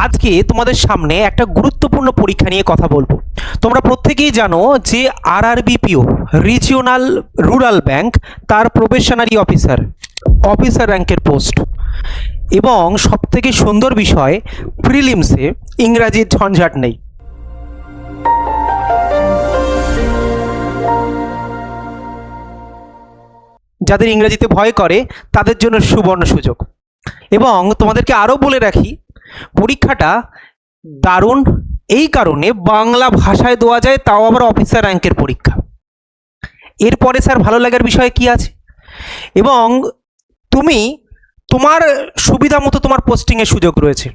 আজকে তোমাদের সামনে একটা গুরুত্বপূর্ণ পরীক্ষা নিয়ে কথা বলবো। তোমরা প্রত্যেকেই জানো যে আরআরবিপিও রিজিওনাল রুরাল ব্যাংক তার প্রবেশনারি অফিসার র্যাঙ্কের পোস্ট, এবং সবথেকে সুন্দর বিষয় প্রিলিমসে ইংরাজির ঝঞ্ঝাট নেই। যাদের ইংরেজিতে ভয় করে তাদের জন্য সুবর্ণ সুযোগ। এবং তোমাদেরকে আরও বলে রাখি, পরীক্ষাটা দারুণ এই কারণে বাংলা ভাষায় দেওয়া যায়, তাও আবার অফিসার র্যাঙ্কের পরীক্ষা। এরপরে স্যার ভালো লাগার বিষয় কি আছে, এবং তুমি তোমার সুবিধা মতো তোমার পোস্টিংয়ের সুযোগ রয়েছে,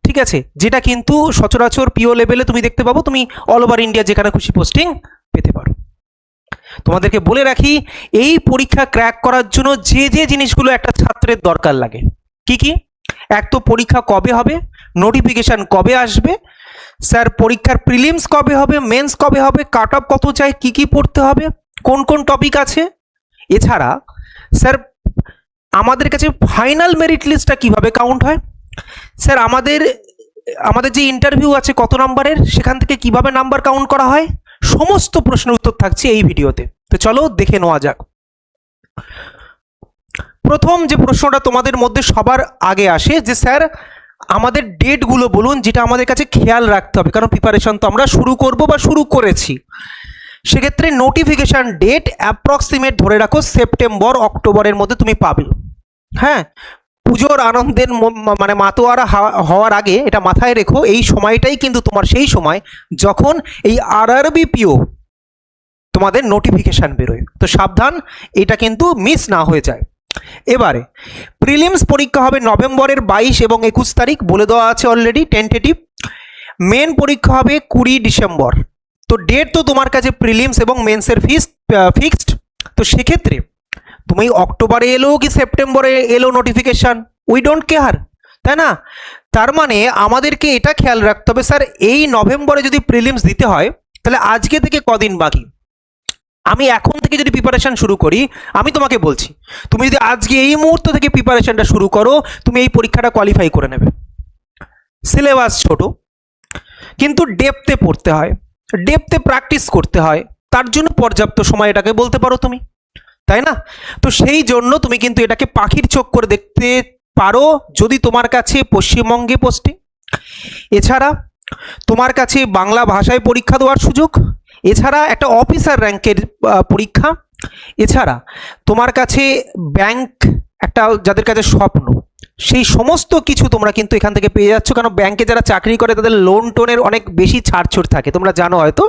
ঠিক আছে, যেটা কিন্তু সচরাচর পিও লেভেলে তুমি দেখতে পাবো। তুমি অল ওভার ইন্ডিয়া যেখানে খুশি পোস্টিং পেতে পারো। তোমাদেরকে বলে রাখি, এই পরীক্ষা ক্র্যাক করার জন্য যে যে জিনিসগুলো একটা ছাত্রের দরকার লাগে, কি কি? এক তো পরীক্ষা কবে হবে, নোটিফিকেশান কবে আসবে, স্যার পরীক্ষার প্রিলিমস কবে হবে, মেন্স কবে হবে, কাট অফ কত চাই, কি কি পড়তে হবে, কোন কোন টপিক আছে, এছাড়া স্যার আমাদের কাছে ফাইনাল মেরিট লিস্টটা কিভাবে কাউন্ট হয়, স্যার আমাদের যে ইন্টারভিউ আছে কত নাম্বারের, সেখান থেকে কিভাবে নাম্বার কাউন্ট করা হয়, সমস্ত প্রশ্নের উত্তর থাকছে এই ভিডিওতে। তো চলো দেখে নেওয়া যাক। প্রথম যে প্রশ্নটা তোমাদের মধ্যে সবার আগে আসে যে স্যার আমাদের ডেটগুলো বলুন, যেটা আমাদের কাছে খেয়াল রাখতে হবে, কারণ প্রিপারেশন তো আমরা শুরু করব বা শুরু করেছি। সেক্ষেত্রে নোটিফিকেশান ডেট অ্যাপ্রক্সিমেট ধরে রাখো সেপ্টেম্বর অক্টোবরের মধ্যে তুমি পাবে। হ্যাঁ, পুজোর আনন্দের মানে মাতোয়ারা হওয়ার আগে এটা মাথায় রেখো, এই সময়টাই কিন্তু তোমার সেই সময় যখন এই আরআরবিপিও তোমাদের নোটিফিকেশান বেরোয়। তো সাবধান, এটা কিন্তু মিস না হয়ে যায়। এবারে প্রিলিমস পরীক্ষা হবে নভেম্বরের 22 এবং 21 তারিখ, বলে দেওয়া আছে অলরেডি টেন্টেটিভ। মেন পরীক্ষা হবে 20 ডিসেম্বর। তো ডেট তো তোমার কাছে প্রিলিমস এবং মেন্সের ফিক্সড। তো সেক্ষেত্রে তুমি অক্টোবরে এলো কি সেপ্টেম্বরে এলো নোটিফিকেশান, উই ডোন্ট কেয়ার, তাই না? তার মানে আমাদেরকে এটা খেয়াল রাখতে হবে, স্যার এই নভেম্বরে যদি প্রিলিমস দিতে হয় তাহলে আজকে থেকে কদিন বাকি। আমি এখন থেকে যদি প্রিপারেশান শুরু করি, আমি তোমাকে বলছি, তুমি যদি আজকে এই মুহূর্ত থেকে প্রিপারেশানটা শুরু করো, তুমি এই পরীক্ষাটা কোয়ালিফাই করে নেবে। সিলেবাস ছোট, কিন্তু ডেপথে পড়তে হয়, ডেপথে প্র্যাকটিস করতে হয়, তার জন্য পর্যাপ্ত সময় এটাকে বলতে পারো তুমি, তাই না? তো সেই জন্য তুমি কিন্তু এটাকে পাখির চোখ করে দেখতে পারো যদি তোমার কাছে পশ্চিমবঙ্গে পোস্টিং, এছাড়া তোমার কাছে বাংলা ভাষায় পরীক্ষা দেওয়ার সুযোগ, এছাড়া একটা অফিসার র্যাঙ্কের পরীক্ষা, এছাড়া তোমার কাছে ব্যাংক একটা যাদের কাছে স্বপ্ন, সেই সমস্ত কিছু তোমরা কিন্তু এখান থেকে পেয়ে যাচ্ছ। কারণ ব্যাংকে যারা চাকরি করে তাদের লোন টোনের অনেক বেশি ছাড়ছুট থাকে, তোমরা জানো হয়তো,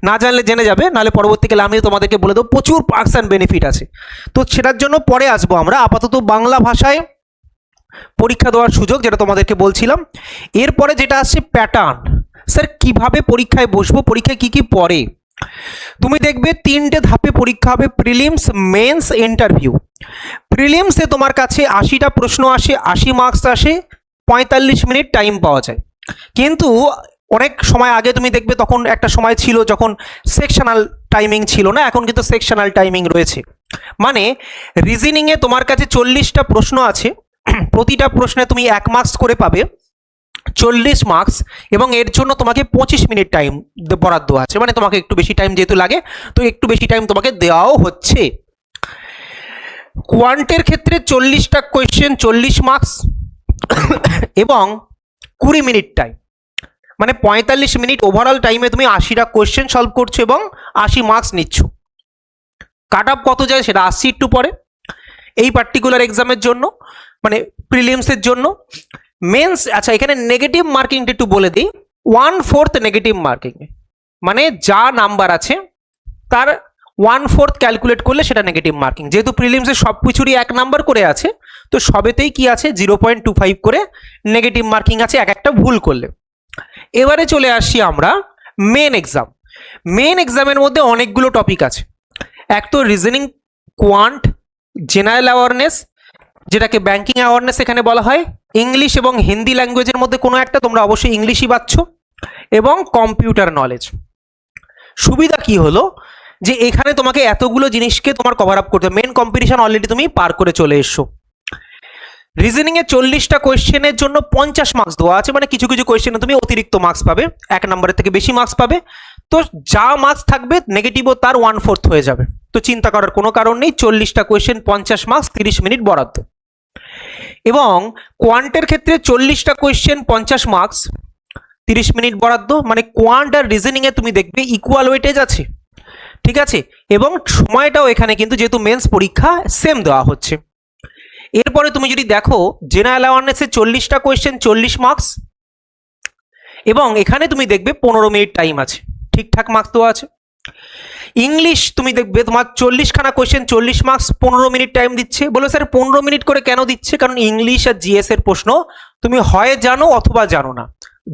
না জানলে জেনে যাবে, নাহলে পরবর্তীকালে আমিও তোমাদেরকে বলে দেবো, প্রচুর পার্কস অ্যান্ড বেনিফিট আছে। তো সেটার জন্য পরে আসবো আমরা, আপাতত বাংলা ভাষায় পরীক্ষা দেওয়ার সুযোগ যেটা তোমাদেরকে বলছিলাম। এরপরে যেটা আসছে প্যাটার্ন, স্যার কিভাবে পরীক্ষায় বসবো, পরীক্ষায় কি কি পড়ে। তুমি দেখবে 3টে ধাপে পরীক্ষা হবে, প্রিলিমস, মেন্স, ইন্টারভিউ। প্রিলিমসে তোমার কাছে 80টা প্রশ্ন আসে, 80 মার্কস আসে, 45 মিনিট টাইম পাওয়া যায়। কিন্তু অনেক সময় আগে তুমি দেখবে তখন একটা সময় ছিল যখন সেকশনাল টাইমিং ছিল না, এখন কিন্তু সেকশনাল টাইমিং রয়েছে। মানে রিজনিংয়ে তোমার কাছে 40টা প্রশ্ন আছে, প্রতিটা প্রশ্নে তুমি 1 মার্কস করে পাবে, 40 মার্কস, এবং এর জন্য তোমাকে 25 মিনিট টাইম বরাদ্দ আছে। মানে তোমাকে একটু বেশি টাইম যেহেতু লাগে, তো একটু বেশি টাইম তোমাকে দেওয়াও হচ্ছে। কোয়ান্টের ক্ষেত্রে 40টা কোয়েশ্চেন, 40 মার্কস এবং 20 মিনিট টাইম, মানে 45 মিনিট ওভারঅল টাইমে তুমি 80টা কোয়েশ্চেন সলভ করছো এবং 80 মার্কস নিচ্ছ। কাট অফ কত যায় সেটা আসছি একটু পরে, এই পার্টিকুলার এক্সামের জন্য, মানে প্রিলিমসের জন্য। মেন্স, আচ্ছা এখানে নেগেটিভ মার্কিংটা একটু বলে দিই, 1/4 নেগেটিভ মার্কিং, মানে যা নাম্বার আছে তার 1/4 ক্যালকুলেট করলে সেটা নেগেটিভ মার্কিং। যেহেতু প্রিলিমসে সব কিছুরই 1 নাম্বার করে আছে, তো সবেতেই কি আছে 0.25 করে নেগেটিভ মার্কিং আছে এক একটা ভুল করলে। এবারে চলে আসছি আমরা মেন এক্সাম। মেন এক্সামের মধ্যে অনেকগুলো টপিক আছে। এক তো রিজনিং, কোয়ান্ট, জেনারেল অ্যাওয়ারনেস যেটাকে ব্যাংকিং অ্যাওয়ারনেস এখানে বলা হয়, ইংলিশ এবং হিন্দি ল্যাঙ্গুয়েজের মধ্যে কোনো একটা, তোমরা অবশ্যই ইংলিশই পাচ্ছ, এবং কম্পিউটার নলেজ। সুবিধা কি হলো যে এখানে তোমাকে এতগুলো জিনিসকে তোমার কভার আপ করতে হবে। মেন কম্পিটিশন অলরেডি তুমি পার করে চলে এসছো। রিজনিংয়ে 40টা কোয়েশ্চেনের জন্য 50 মার্কস দেওয়া আছে, মানে কিছু কিছু কোয়েশ্চেনে তুমি অতিরিক্ত মার্কস পাবে, 1 নম্বরের থেকে বেশি মার্কস পাবে। তো যা মার্কস থাকবে নেগেটিভও তার 1/4 হয়ে যাবে। তো চিন্তা করার কোনো কারণ নেই, 40টা কোয়েশ্চেন 50 মার্কস, 30 মিনিট বরাদ্দ। এবং কোয়ান্টের ক্ষেত্রে 40টা কোয়েশ্চেন 50 মার্কস, 30 মিনিট বরাদ্দ, মানে কোয়ান্ট আর রিজনিংয়ে তুমি দেখবে ইকুয়াল ওয়েটেজ আছে, ঠিক আছে। এবং সময়টাও এখানে কিন্তু যেহেতু মেন্স পরীক্ষা সেম দেওয়া হচ্ছে। এরপরে তুমি যদি দেখো জেনারেল অ্যাওয়ারনেসে 40টা কোয়েশ্চেন 40 মার্কস, এবং এখানে তুমি দেখবে 15 মিনিট টাইম আছে, ঠিকঠাক মার্কস দেওয়া আছে। ইংলিশ তুমি দেখবে তোমার 40খানা কোয়েশ্চেন 40 মার্কস, 15 মিনিট টাইম দিচ্ছে। বলো স্যার 15 মিনিট করে কেন দিচ্ছে? কারণ ইংলিশ আর জিএস এর প্রশ্ন তুমি হয় জানো অথবা জানো না,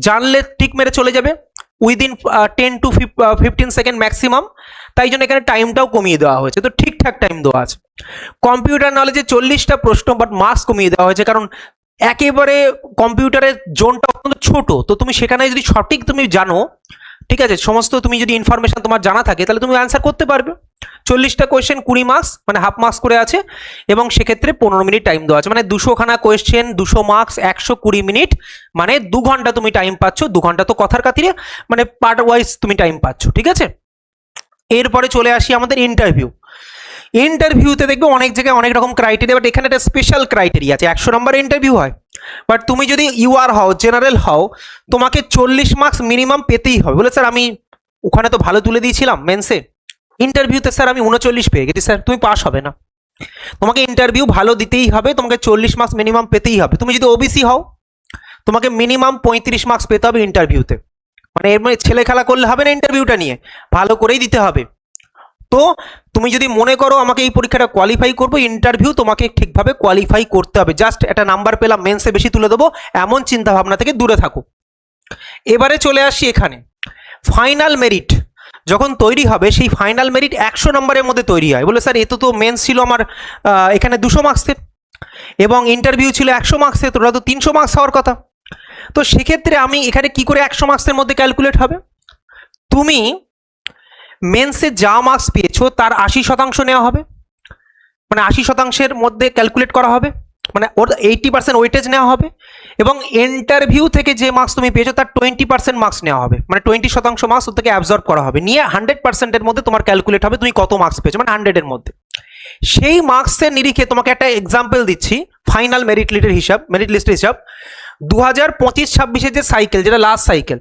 জানলে ঠিক মেরে চলে যাবে উইদিন 10 to 15 সেকেন্ড ম্যাক্সিমাম, তাই জন্য এখানে টাইমটাও কমিয়ে দেওয়া হয়েছে, তো ঠিকঠাক টাইম দেওয়া আছে। কম্পিউটার নলেজে 40টা প্রশ্ন, বাট মার্কস কমিয়ে দেওয়া হয়েছে, কারণ একেবারে কম্পিউটারের জোনটা অত্যন্ত ছোট, তো তুমি সেখানে যদি সঠিক তুমি জানো, ঠিক আছে, সমস্ত তুমি যদি ইনফরমেশন তোমার জানা থাকে, তাহলে তুমি অ্যান্সার করতে পারবে। 40টা কোয়েশ্চেন 20 মার্কস, মানে হাফ মার্কস করে আছে, এবং সেক্ষেত্রে 15 মিনিট টাইম দেওয়া আছে, মানে 200খানা কোয়েশ্চেন 200 মার্কস 120 মিনিট, মানে 2 ঘন্টা তুমি টাইম পাচ্ছ। 2 ঘন্টা তো কথার খাতিরে, মানে পার্ট ওয়াইজ তুমি টাইম পাচ্ছ, ঠিক আছে। এরপরে চলে আসি আমাদের ইন্টারভিউ। ইন্টারভিউতে দেখবে অনেক জায়গায় অনেক রকম ক্রাইটেরিয়া, বাট এখানে একটা স্পেশাল ক্রাইটেরিয়া আছে, 100 নম্বরের ইন্টারভিউ হয়, বাট তুমি যদি ইউআর হও, জেনারেল হও, তোমাকে 40 মার্কস মিনিমাম পেতেই হবে। বলে স্যার আমি ওখানে তো ভালো তুলে দিয়েছিলাম মেন্সে, ইন্টারভিউতে স্যার আমি 39 পেয়ে গেছি, স্যার তুমি পাস হবে না, তোমাকে ইন্টারভিউ ভালো দিতেই হবে, তোমাকে 40 মার্কস মিনিমাম পেতেই হবে। তুমি যদি ওবিসি হও, তোমাকে মিনিমাম 35 মার্কস পেতে হবে ইন্টারভিউতে, মানে এর মানে ছেলে খেলা করলে হবে না, ইন্টারভিউটা নিয়ে ভালো করেই দিতে হবে। তো তুমি যদি মনে করো আমাকে এই পরীক্ষাটা কোয়ালিফাই করবো, ইন্টারভিউ তোমাকে ঠিকভাবে কোয়ালিফাই করতে হবে। জাস্ট একটা নাম্বার পেলাম মেন্সে বেশি তুলে দেবো এমন চিন্তা ভাবনা থেকে দূরে থাকো। এবারে চলে আসি এখানে ফাইনাল মেরিট যখন তৈরি হবে, সেই ফাইনাল মেরিট 100 নম্বরের মধ্যে তৈরি হয়। বলে স্যার এত তো মেন্স ছিল আমার এখানে 200 মার্কসের, এবং ইন্টারভিউ ছিল 100 মার্কসের, তোরা তো 300 মার্কস হওয়ার কথা। তো সেক্ষেত্রে আমি এখানে কি করে 100 মার্কসের মধ্যে ক্যালকুলেট হবে? তুমি মেন্সে যা মার্কস পেয়েছো তার 80% নেওয়া হবে, মানে 80%-এর মধ্যে ক্যালকুলেট করা হবে, মানে ওর 80% ওয়েটেজ নেওয়া হবে, এবং ইন্টারভিউ থেকে যে মার্কস তুমি পেয়েছো তার 20% মার্কস নেওয়া হবে, মানে 20% মার্কস ওর থেকে অ্যাবজর্ব করা হবে, নিয়ে 100%-এর মধ্যে তোমার ক্যালকুলেট হবে তুমি কত মার্কস পেয়েছো, মানে 100-এর মধ্যে। সেই মার্কসের নিরিখে তোমাকে একটা এক্সাম্পল দিচ্ছি, ফাইনাল মেরিট লিস্টের হিসাব 2025-26-এর যে সাইকেল, যেটা লাস্ট সাইকেল,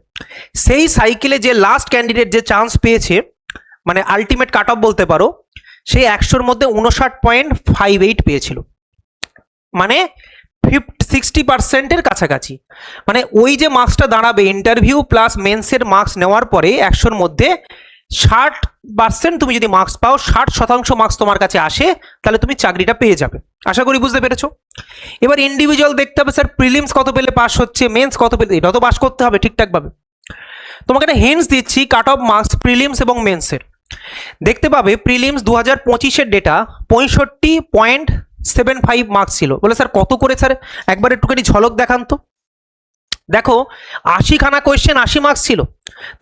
সেই সাইকেলে যে লাস্ট ক্যান্ডিডেট যে চান্স পেয়েছে, মানে আলটিমেট কাট অফ বলতে পারো, সেই 100-র মধ্যে 59.58 পেয়েছিল, মানে 60%-এর কাছাকাছি। মানে ওই যে মার্কসটা দাঁড়াবে ইন্টারভিউ প্লাস মেন্সের মার্কস নেওয়ার পরে 100-র মধ্যে 60% তুমি যদি মার্কস পাও, 60% মার্কস তোমার কাছে আসে, তাহলে তুমি চাকরিটা পেয়ে যাবে। আশা করি বুঝতে পেরেছো। এবার ইন্ডিভিজুয়াল দেখতে হবে, স্যার প্রিলিমস কত পেলে পাস হচ্ছে, মেন্স কত পেলে, এটা তো পাস করতে হবে ঠিকঠাকভাবে। তোমাকে একটা হিন্টস দিচ্ছি কাট অফ মার্কস প্রিলিমস এবং মেন্সের। দেখতে পাবে প্রিলিমস 2025-এর ডেটা 65.75 মার্কস ছিল। বলে স্যার কত করে স্যার, একবার একটুখানি ঝলক দেখান তো। দেখো 80খানা কোয়েশ্চেন 80 মার্কস ছিল,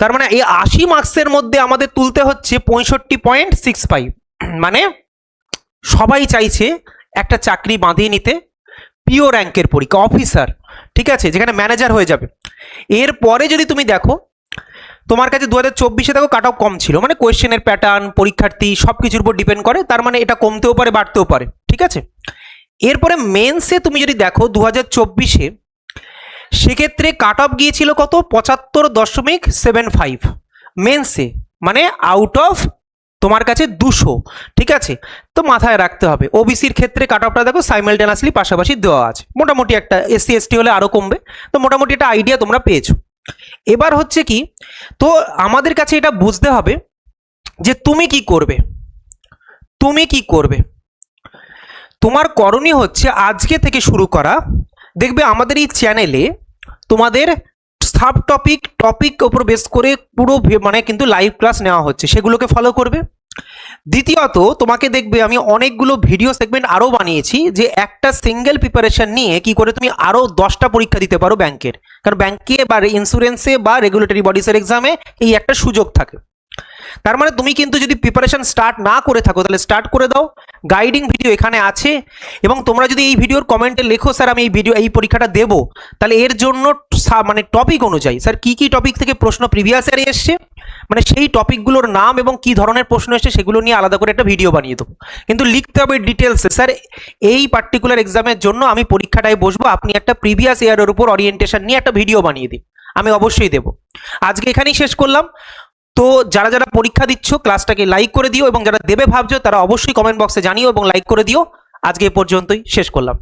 তার মানে এই 80 মার্কসের মধ্যে আমাদের তুলতে হচ্ছে 65.65, মানে সবাই চাইছে একটা চাকরি বাঁধিয়ে নিতে, পিও র্যাঙ্কের পরীক্ষা, অফিসার, ঠিক আছে, যেখানে ম্যানেজার হয়ে যাবে। এরপরে যদি তুমি দেখো তোমার কাছে 2024-এ দেখো কাট অফ কম ছিল, মানে কোয়েশ্চেনের প্যাটার্ন, পরীক্ষার্থী সব কিছুর উপর ডিপেন্ড করে, তার মানে এটা কমতেও পারে বাড়তেও পারে, ঠিক আছে। এরপরে মেন্সে তুমি যদি দেখো 2024-এ, সেক্ষেত্রে কাট অফ গিয়েছিল কত, 75.75 মেন্সে, মানে আউট অফ তোমার কাছে 200, ঠিক আছে। তো মাথায় রাখতে হবে ওবিসির ক্ষেত্রে কাট অফটা দেখো সাইমালটেনিয়াসলি পাশাপাশি দেওয়া আছে, মোটামুটি একটা, এসসি এসটি হলে আরও কমবে, তো মোটামুটি একটা আইডিয়া তোমরা পেয়েছো। এবার হচ্ছে কি, তো আমাদের কাছে এটা বুঝতে হবে যে তুমি কি করবে, তোমার করণীয় হচ্ছে আজকে থেকে শুরু করা। দেখবে আমাদের এই চ্যানেলে তোমাদের সাব টপিক উপর বেস করে পুরো মানে কিন্তু লাইভ ক্লাস নেওয়া হচ্ছে, সেগুলোকে ফলো করবে। দ্বিতীয়ত তোমাকে দেখবে আমি অনেকগুলো ভিডিও সেগমেন্ট আরও বানিয়েছি, যে একটা সিঙ্গেল প্রিপারেশন নিয়ে কি করে তুমি আরও 10টা পরীক্ষা দিতে পারো ব্যাংকের, কারণ ব্যাংকে বা ইন্স্যুরেন্সে বা রেগুলেটরি বডিসের এক্সামে এই একটা সুযোগ থাকে। তার মানে তুমি কিন্তু যদি প্রিপারেশন স্টার্ট না করে থাকো তাহলে স্টার্ট করে দাও। গাইডিং ভিডিও এখানে আছে, এবং তোমরা যদি এই ভিডিওর কমেন্টে লেখো স্যার আমি এই পরীক্ষাটা দেবো, তাহলে এর জন্য মানে টপিক অনুযায়ী স্যার কি কি টপিক থেকে প্রশ্ন প্রিভিয়াস ইয়ারে এসছে, মানে সেই টপিকগুলোর নাম এবং কি ধরনের প্রশ্ন এসছে সেগুলো নিয়ে আলাদা করে একটা ভিডিও বানিয়ে দেবো। কিন্তু লিখতে হবে ডিটেলসে, স্যার এই পার্টিকুলার এক্সামের জন্য আমি পরীক্ষাটায় বসবো, আপনি একটা প্রিভিয়াস ইয়ারের উপর ওরিয়েন্টেশন নিয়ে একটা ভিডিও বানিয়ে দিন। আমি অবশ্যই দেবো। আজকে এখানেই শেষ করলাম। তো যারা যারা পরীক্ষা দিচ্ছ ক্লাসটাকে লাইক করে দিও, এবং যারা দেবে ভাবছো তারা অবশ্যই কমেন্ট বক্সে জানিও এবং লাইক করে দিও। আজকে এ পর্যন্তই শেষ করলাম।